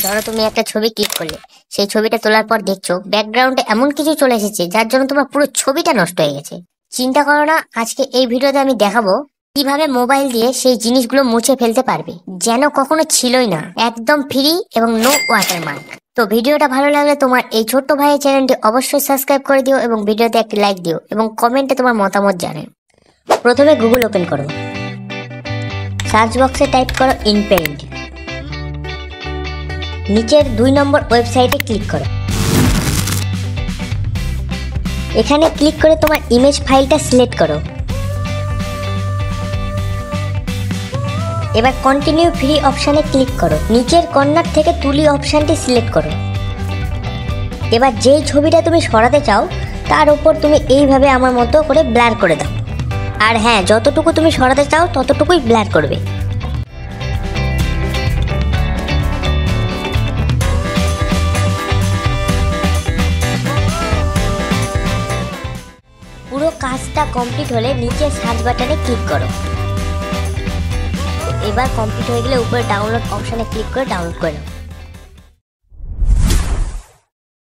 ধরো তুমি একটা ছবি ক্লিক করলে, সেই ছবিটা তোলার পর দেখছো ব্যাকগ্রাউন্ডে এমন কিছু চলে এসেছে যার জন্য তোমার পুরো ছবিটা নষ্ট হয়ে গেছে। চিন্তা করো না, আজকে এই ভিডিওতে আমি দেখাবো কিভাবে মোবাইল দিয়ে সেই জিনিসগুলো মুছে ফেলতে পারবে, যেন কখনো ছিলই না, একদম ফ্রি এবং নো ওয়াটারমার্ক। তো ভিডিওটা ভালো লাগলে তোমার এই ছোট্ট ভাইয়ের চ্যানেলটি অবশ্যই সাবস্ক্রাইব করে দিও এবং ভিডিওতে একটি লাইক দিও এবং কমেন্টে তোমার মতামত জানাও। প্রথমে গুগল ওপেন করো, সার্চ বক্সে টাইপ করো ইনপেইন্ট, নিচের 2 নম্বর ওয়েবসাইটে ক্লিক করো। এখানে ক্লিক করে তোমার ইমেজ ফাইলটা সিলেক্ট করো। এবার কন্টিনিউ ফ্রি অপশানে ক্লিক করো, নিচের কর্নার থেকে তুলি অপশানটি সিলেক্ট করো। এবার যেই ছবিটা তুমি সরাতে চাও তার উপর তুমি এইভাবে আমার মতো করে ব্লার করে দাও। আর হ্যাঁ, যতটুকু তুমি সরাতে চাও ততটুকুই ব্লার করবে। পুরো কাজটা কমপ্লিট হলে নিচে সার্চ বাটনে ক্লিক করো। এবার কমপ্লিট হয়ে গেলে উপরে ডাউনলোড অপশানে ক্লিক করে ডাউনলোড করে নাও।